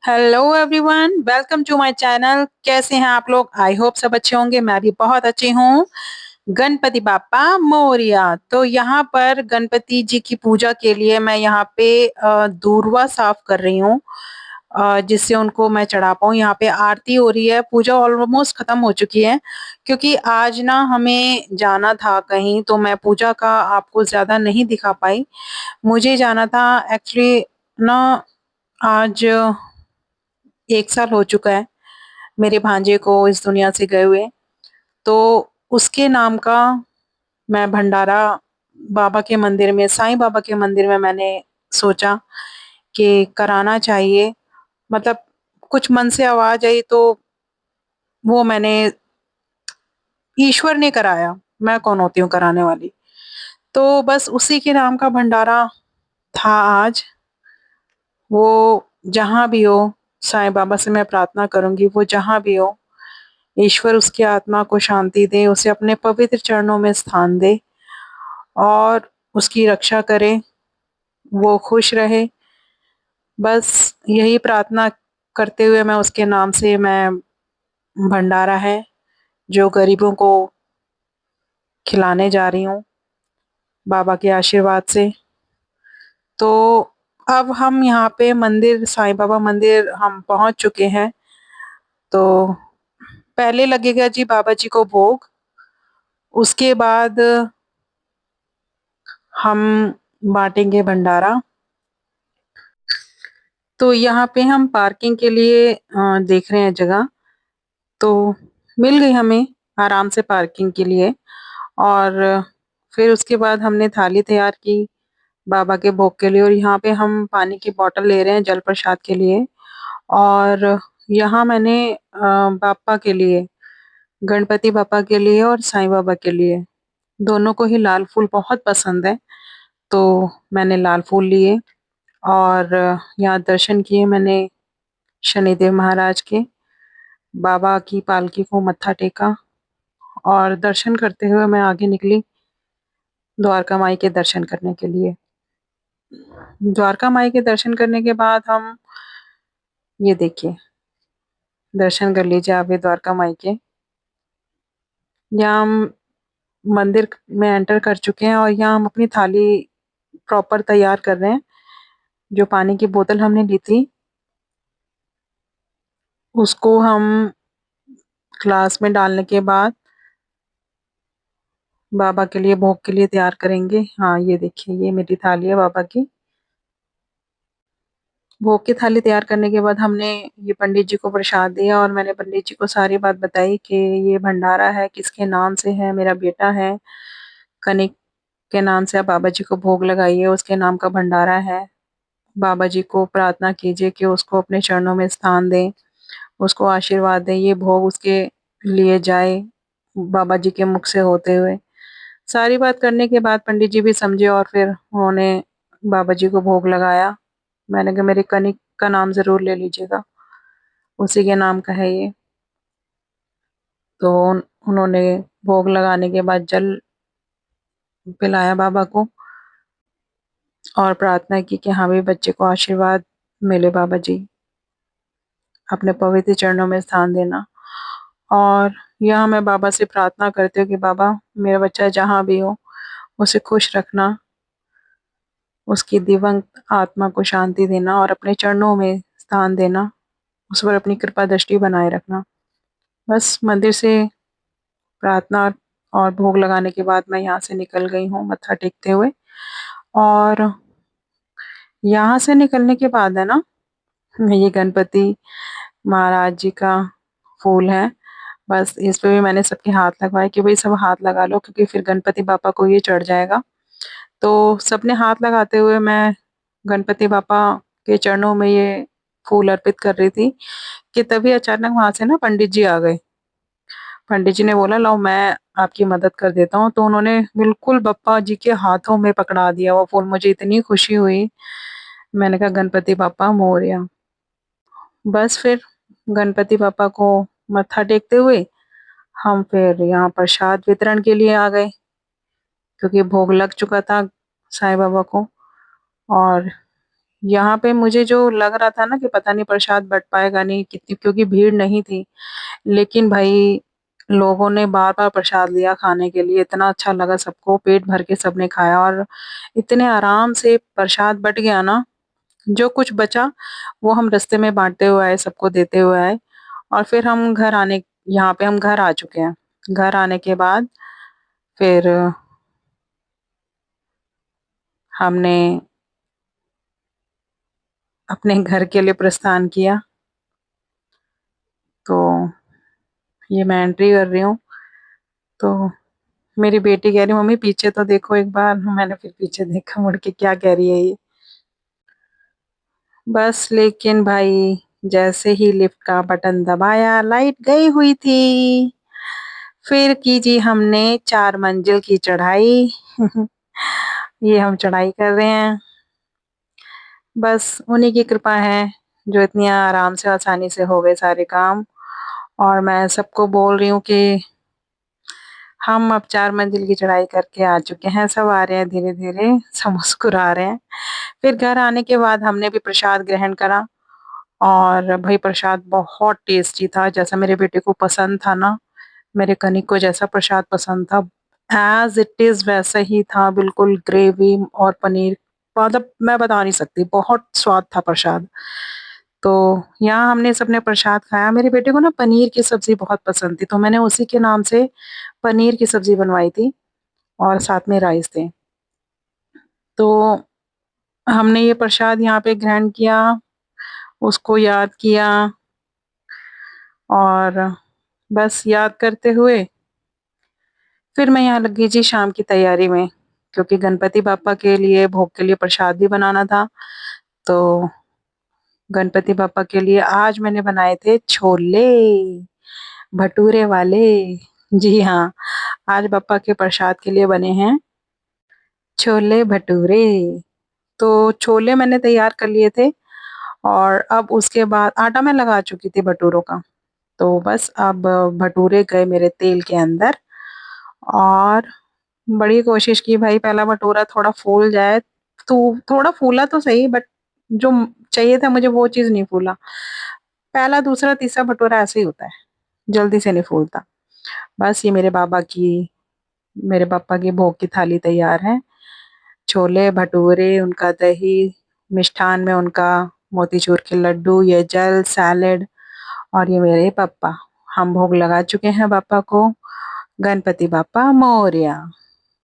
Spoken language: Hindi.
Hello everyone, welcome to my channel. कैसे हैं आप लोग? आई होप सब अच्छे होंगे। मैं भी बहुत अच्छी हूँ। गणपति बाप्पा मोरिया। तो यहाँ पर गणपति जी की पूजा के लिए मैं यहाँ पे दूर्वा साफ कर रही हूँ, जिससे उनको मैं चढ़ा पाऊँ। यहाँ पे आरती हो रही है, पूजा ऑलमोस्ट खत्म हो चुकी है। क्योंकि आज ना हमें जाना था कहीं, तो मैं पूजा का आपको ज्यादा नहीं दिखा पाई। मुझे जाना था एक्चुअली ना। आज 1 साल हो चुका है मेरे भांजे को इस दुनिया से गए हुए। तो उसके नाम का मैं भंडारा बाबा के मंदिर में, साईं बाबा के मंदिर में मैंने सोचा कि कराना चाहिए। मतलब कुछ मन से आवाज आई तो वो मैंने, ईश्वर ने कराया। मैं कौन होती हूँ कराने वाली। तो बस उसी के नाम का भंडारा था आज। वो जहाँ भी हो, साईं बाबा से मैं प्रार्थना करूंगी, वो जहाँ भी हो, ईश्वर उसकी आत्मा को शांति दे, उसे अपने पवित्र चरणों में स्थान दे और उसकी रक्षा करे, वो खुश रहे। बस यही प्रार्थना करते हुए मैं उसके नाम से, मैं भंडारा है जो गरीबों को खिलाने जा रही हूँ बाबा के आशीर्वाद से। तो अब हम यहाँ पे मंदिर, साईं बाबा मंदिर हम पहुंच चुके हैं। तो पहले लगेगा जी बाबा जी को भोग, उसके बाद हम बांटेंगे भंडारा। तो यहाँ पे हम पार्किंग के लिए देख रहे हैं जगह। तो मिल गई हमें आराम से पार्किंग के लिए। और फिर उसके बाद हमने थाली तैयार की बाबा के भोग के लिए, और यहाँ पे हम पानी की बोतल ले रहे हैं जल प्रसाद के लिए। और यहाँ मैंने बापा के लिए, गणपति बापा के लिए और साईं बाबा के लिए, दोनों को ही लाल फूल बहुत पसंद है, तो मैंने लाल फूल लिए। और यहाँ दर्शन किए मैंने शनिदेव महाराज के। बाबा की पालकी को मत्था टेका और दर्शन करते हुए मैं आगे निकली द्वारका माई के दर्शन करने के लिए। द्वारका माई के दर्शन करने के बाद हम, ये देखिए, दर्शन कर लीजिए आप भी द्वारका माई के। यहाँ हम मंदिर में एंटर कर चुके हैं और यहाँ हम अपनी थाली प्रॉपर तैयार कर रहे हैं। जो पानी की बोतल हमने ली थी उसको हम ग्लास में डालने के बाद बाबा के लिए भोग के लिए तैयार करेंगे। हाँ, ये देखिए, ये मेरी थाली है बाबा की। भोग की थाली तैयार करने के बाद हमने ये पंडित जी को प्रसाद दिया और मैंने पंडित जी को सारी बात बताई कि ये भंडारा है, किसके नाम से है, मेरा बेटा है कनिक के नाम से आप बाबा जी को भोग लगाइए, उसके नाम का भंडारा है। बाबा जी को प्रार्थना कीजिए कि उसको अपने चरणों में स्थान दें, उसको आशीर्वाद दें, ये भोग उसके लिए जाए बाबा जी के मुख से होते हुए। सारी बात करने के बाद पंडित जी भी समझे और फिर उन्होंने बाबा जी को भोग लगाया। मैंने कहा मेरे कनिक का नाम जरूर ले लीजिएगा, उसी के नाम का है ये। तो उन्होंने भोग लगाने के बाद जल पिलाया बाबा को और प्रार्थना की कि हाँ भी बच्चे को आशीर्वाद मिले, बाबा जी अपने पवित्र चरणों में स्थान देना। और यहाँ मैं बाबा से प्रार्थना करती हूँ कि बाबा, मेरा बच्चा जहाँ भी हो उसे खुश रखना, उसकी दिवंगत आत्मा को शांति देना और अपने चरणों में स्थान देना, उस पर अपनी कृपा दृष्टि बनाए रखना। बस मंदिर से प्रार्थना और भोग लगाने के बाद मैं यहाँ से निकल गई हूँ मत्था टेकते हुए। और यहाँ से निकलने के बाद है ना, ये गणपति महाराज जी का फूल है। बस इस पे भी मैंने सबके हाथ लगवाए कि भाई सब हाथ लगा लो, क्योंकि फिर गणपति बापा को ये चढ़ जाएगा। तो सबने हाथ लगाते हुए मैं गणपति बापा के चरणों में ये फूल अर्पित कर रही थी कि तभी अचानक वहां से ना पंडित जी आ गए। पंडित जी ने बोला लो मैं आपकी मदद कर देता हूँ, तो उन्होंने बिल्कुल बप्पा जी के हाथों में पकड़ा दिया वो फूल। मुझे इतनी खुशी हुई, मैंने कहा गणपति बापा मोरया। बस फिर गणपति बापा को मत्था टेकते हुए हम फिर यहाँ प्रसाद वितरण के लिए आ गए, क्योंकि भोग लग चुका था साईं बाबा को। और यहाँ पे मुझे जो लग रहा था ना कि पता नहीं प्रसाद बँट पाएगा नहीं कितनी, क्योंकि भीड़ नहीं थी। लेकिन भाई लोगों ने बार-बार प्रसाद लिया खाने के लिए, इतना अच्छा लगा सबको, पेट भर के सबने खाया और इतने आराम से प्रसाद बँट गया ना, जो कुछ बचा वो हम रास्ते में बाँटते हुए आए, सबको देते हुए आए और फिर हम घर आने यहाँ पे हम घर आ चुके हैं। घर आने के बाद फिर हमने अपने घर के लिए प्रस्थान किया। तो ये मैं एंट्री कर रही हूँ, तो मेरी बेटी कह रही मम्मी पीछे तो देखो एक बार। मैंने फिर पीछे देखा मुड़ के, क्या कह रही है ये। बस लेकिन भाई जैसे ही लिफ्ट का बटन दबाया लाइट गई हुई थी। फिर की जी हमने 4 मंजिल की चढ़ाई। ये हम चढ़ाई कर रहे हैं। बस उन्हीं की कृपा है जो इतनी आराम से आसानी से हो गए सारे काम। और मैं सबको बोल रही हूँ कि हम अब 4 मंजिल की चढ़ाई करके आ चुके हैं। सब आ रहे हैं धीरे-धीरे, सब मुस्कुरा रहे हैं। फिर घर आने के बाद हमने भी प्रसाद ग्रहण करा और भई प्रसाद बहुत टेस्टी था, जैसा मेरे बेटे को पसंद था ना, मेरे कनिक को जैसा प्रसाद पसंद था, ऐज़ इट इज़ वैसा ही था, बिल्कुल ग्रेवी और पनीर, मतलब मैं बता नहीं सकती, बहुत स्वाद था प्रसाद। तो यहाँ हमने सबने प्रसाद खाया, मेरे बेटे को ना पनीर की सब्ज़ी बहुत पसंद थी, तो मैंने उसी के नाम से पनीर की सब्ज़ी बनवाई थी और साथ में राइस थे। तो हमने ये प्रसाद यहाँ पे ग्रहण किया, उसको याद किया और बस याद करते हुए फिर मैं यहाँ लग गई जी शाम की तैयारी में, क्योंकि गणपति बाप्पा के लिए भोग के लिए प्रसाद भी बनाना था। तो गणपति बाप्पा के लिए आज मैंने बनाए थे छोले, भटूरे वाले। जी हाँ, आज बाप्पा के प्रसाद के लिए बने हैं छोले भटूरे। तो छोले मैंने तैयार कर लिए थे और अब उसके बाद आटा मैं लगा चुकी थी भटूरों का। तो बस अब भटूरे गए मेरे तेल के अंदर और बड़ी कोशिश की भाई पहला भटूरा थोड़ा फूल जाए, तो थोड़ा फूला तो सही बट जो चाहिए था मुझे वो चीज़ नहीं फूला। पहला, दूसरा, तीसरा भटूरा ऐसे ही होता है, जल्दी से नहीं फूलता। बस ये मेरे पापा की भोग की थाली तैयार है। छोले, भटूरे, उनका दही, मिष्ठान में उनका मोतीचूर के लड्डू, ये जल, सैलेड और ये मेरे पापा। हम भोग लगा चुके हैं बाप्पा को। गणपति बाप्पा मोरया।